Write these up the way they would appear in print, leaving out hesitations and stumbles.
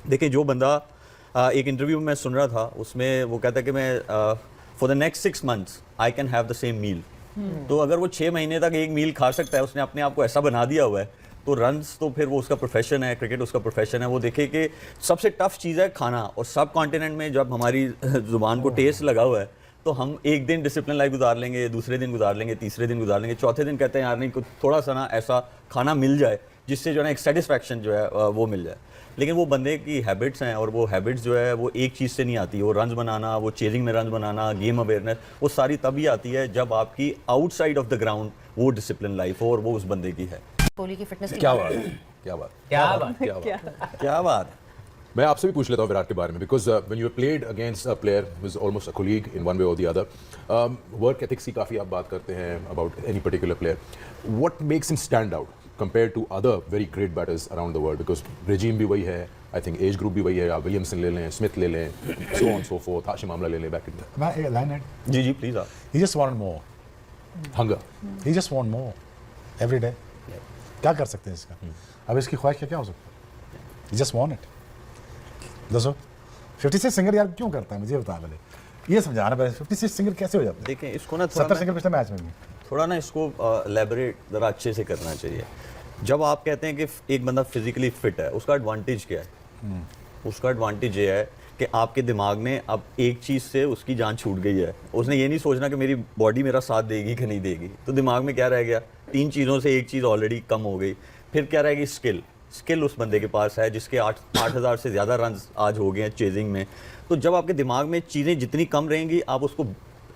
देखिए जो बंदा एक इंटरव्यू में मैं सुन रहा था, उसमें वो कहता है कि मैं for the next 6 months I can have the same meal. तो अगर वो 6 महीने तक एक मील खा सकता है, उसने अपने आप को ऐसा बना दिया हुआ है, तो रन्स तो फिर वो उसका प्रोफेशन है, क्रिकेट उसका प्रोफेशन है। वो देखे कि सबसे टफ चीज़ है खाना, और सब कॉन्टिनेंट में जब हमारी ज़ुबान को टेस्ट लगा हुआ है तो हम एक दिन डिसिप्लिन लाइफ गुजार लेंगे, दूसरे दिन गुजार लेंगे, तीसरे दिन गुजार लेंगे, चौथे दिन कहते हैं यार नहीं, कुछ थोड़ा सा ना ऐसा खाना मिल जाए जिससे जो है ना एक सेटिस्फैक्शन जो है वो मिल जाए। लेकिन वो बंदे की हैबिट्स हैं, और वो हैबिट्स जो है वो एक चीज़ से नहीं आती। वो रन्स बनाना, वो चेजिंग में रन्स बनाना, गेम अवेयरनेस, वो सारी तभी आती है जब आपकी आउटसाइड ऑफ द ग्राउंड वो डिसिप्लिन लाइफ हो, और वो उस बंदे की है। कोहली की फिटनेस क्या बात क्या बात क्या बात क्या बात। मैं आपसे भी पूछ लेता हूँ विराट के बारे में, because when you played against a player who is almost a colleague in one way और द अदर, वर्क एथिक्स की काफ़ी आप बात करते हैं about any particular player, what makes him stand out compare to other very great batters around the world? Because regime भी वही है, आई थिंक एज ग्रुप भी वही है, आप विलियमसन ले लें, स्मिथ ले लें, so on so fourth, Hashim Amla ले लें बैक इन मैं एक लाइन है, जी जी प्लीज़ आप। he just wanted more, hunger, he just want more every day। क्या कर सकते हैं इसका? अब इसकी ख्वाहिश क्या हो सकता है? he just want it। दोस्तों 56 सिंगर यार क्यों करता है, मुझे बता पहले ये समझाना पड़ेगा 56 सिंगर कैसे हो जाते हैं? देखें इसको ना 70 सिंगर पिछले मैच में भी। थोड़ा ना इसको एलेबोरेट ज़रा अच्छे से करना चाहिए। जब आप कहते हैं कि एक बंदा फिजिकली फिट है, उसका एडवांटेज क्या है? उसका एडवांटेज ये है कि आपके दिमाग ने अब एक चीज़ से उसकी जान छूट गई है। उसने ये नहीं सोचना कि मेरी बॉडी मेरा साथ देगी कि नहीं देगी, तो दिमाग में क्या रह गया? 3 चीज़ों से एक चीज़ ऑलरेडी कम हो गई। फिर क्या रहेगी? स्किल उस बंदे के पास है जिसके 8,000 से ज़्यादा रन आज हो गए हैं चेजिंग में। तो जब आपके दिमाग में चीज़ें जितनी कम रहेंगी, आप उसको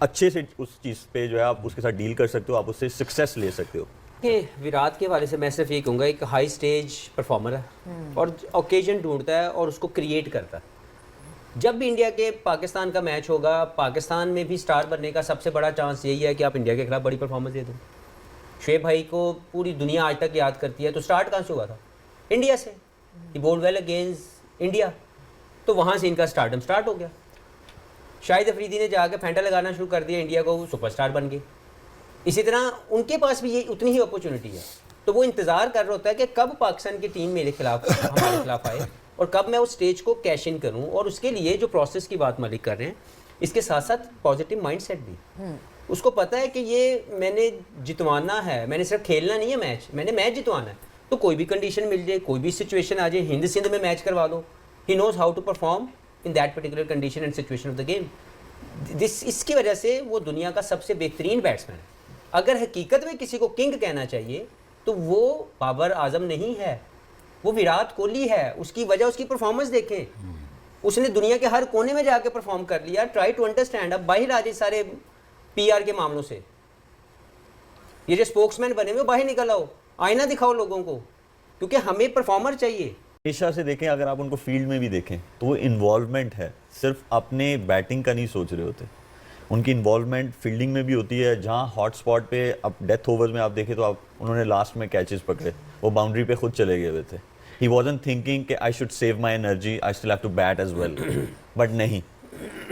अच्छे से उस चीज़ पे जो है आप उसके साथ डील कर सकते हो, आप उससे सक्सेस ले सकते हो। कि विराट के हवाले से मैं सिर्फ ये कहूँगा, एक हाई स्टेज परफॉर्मर है और ओकेजन ढूंढता है और उसको क्रिएट करता है। जब भी इंडिया के पाकिस्तान का मैच होगा, पाकिस्तान में भी स्टार बनने का सबसे बड़ा चांस यही है कि आप इंडिया के खिलाफ बड़ी परफॉर्मेंस दे दो। शुएब भाई को पूरी दुनिया आज तक याद करती है, तो स्टार्ट कहाँ से हुआ था? इंडिया से। ही बोल्ड वेल अगेंस्ट इंडिया, तो वहाँ से इनका स्टार्टम स्टार्ट हो गया। शाहिद अफरीदी ने जाकर फैंटा लगाना शुरू कर दिया, इंडिया को सुपरस्टार बन गए। इसी तरह उनके पास भी ये उतनी ही अपॉर्चुनिटी है, तो वो इंतज़ार कर रहा होता है कि कब पाकिस्तान की टीम मेरे खिलाफ हमारे खिलाफ आए और कब मैं उस स्टेज को कैश इन करूं। और उसके लिए जो प्रोसेस की बात मलिक कर रहे हैं, इसके साथ साथ पॉजिटिव माइंडसेट भी। उसको पता है कि ये मैंने जितवाना है, मैंने सिर्फ खेलना नहीं है मैच, मैंने मैच जितवाना है। तो कोई भी कंडीशन मिल जाए, कोई भी सिचुएशन आ जाए, हिंद सिंध में मैच करवा दो, he knows how to perform in that particular condition and situation of the game. इसकी वजह से वो दुनिया का सबसे बेहतरीन बैट्समैन है। अगर हकीकत में किसी को किंग कहना चाहिए तो वो बाबर आजम नहीं है, वो विराट कोहली है। उसकी वजह उसकी परफॉर्मेंस देखें, उसने दुनिया के हर कोने में जाके परफॉर्म कर लिया। Try to understand. अब बाहर आ जाए सारे पीआर के मामलों से, ये जो स्पोक्समैन बने हुए बाहर निकल आओ, आईना दिखाओ लोगों को, क्योंकि हमें परफॉर्मर चाहिए। हमेशा से देखें, अगर आप उनको फील्ड में भी देखें तो वो इन्वॉल्वमेंट है, सिर्फ अपने बैटिंग का नहीं सोच रहे होते। उनकी इन्वॉल्वमेंट फील्डिंग में भी होती है। जहाँ हॉट स्पॉट पे अब डेथ ओवर्स में आप देखें तो आप उन्होंने लास्ट में कैचेस पकड़े, वो बाउंड्री पे खुद चले गए हुए थे। ही वॉजंट थिंकिंग कि I should save my energy, I still have to bat as well, but नहीं।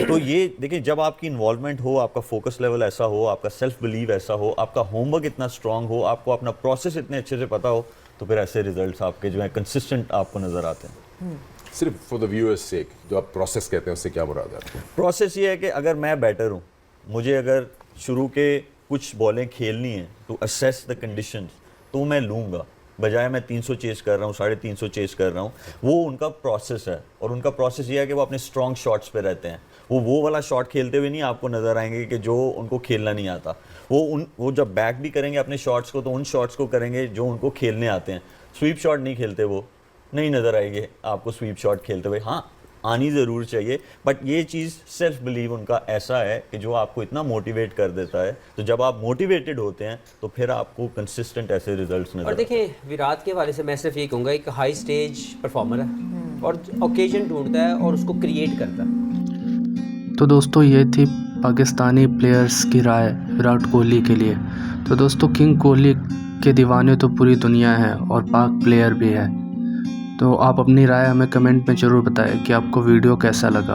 तो ये देखिए, जब आपकी इन्वॉल्वमेंट हो, आपका फोकस लेवल ऐसा हो, आपका सेल्फ बिलीव ऐसा हो, आपका होमवर्क इतना स्ट्रांग हो, आपको अपना प्रोसेस इतने अच्छे से पता हो, तो फिर ऐसे रिजल्ट्स आपके जो है कंसिस्टेंट आपको नज़र आते हैं। सिर्फ फॉर द व्यूअर्स सेक, जो आप प्रोसेस कहते हैं उससे क्या मुराद है आपको? प्रोसेस ये है कि अगर मैं बैटर हूँ, मुझे अगर शुरू के कुछ बॉलें खेलनी है टू असेस द कंडीशंस, तो मैं लूँगा, बजाय मैं 300 चेस कर रहा हूँ, 350 चेस कर रहा हूँ। वो उनका प्रोसेस है, और उनका प्रोसेस ये है कि वो अपने स्ट्रॉन्ग शॉट्स पे रहते हैं। वो वाला शॉट खेलते हुए नहीं आपको नज़र आएंगे कि जो उनको खेलना नहीं आता। वो जब बैक भी करेंगे अपने शॉट्स को, तो उन शॉट्स को करेंगे जो उनको खेलने आते हैं। स्वीप शॉट नहीं खेलते, वो नहीं नज़र आएंगे आपको स्वीप शॉट खेलते हुए। हाँ, आनी ज़रूर चाहिए, बट ये चीज़ सेल्फ बिलीव उनका ऐसा है कि जो आपको इतना मोटिवेट कर देता है। तो जब आप मोटिवेटेड होते हैं तो फिर आपको कंसिस्टेंट ऐसे रिजल्ट्स नजर और देखिए, विराट के हवाले से मैं सिर्फ ये कहूँगा, एक हाई स्टेज परफॉर्मर है और ओकेजन ढूंढता है और उसको क्रिएट करता है। तो दोस्तों, ये थी पाकिस्तानी प्लेयर्स की राय विराट कोहली के लिए। तो दोस्तों, किंग कोहली के दीवाने तो पूरी दुनिया है और पाक प्लेयर भी है। तो आप अपनी राय हमें कमेंट में ज़रूर बताएं कि आपको वीडियो कैसा लगा,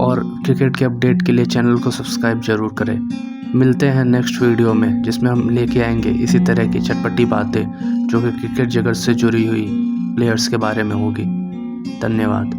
और क्रिकेट के अपडेट के लिए चैनल को सब्सक्राइब ज़रूर करें। मिलते हैं नेक्स्ट वीडियो में, जिसमें हम लेके आएंगे इसी तरह की चटपटी बातें जो कि क्रिकेट जगत से जुड़ी हुई प्लेयर्स के बारे में होगी। धन्यवाद।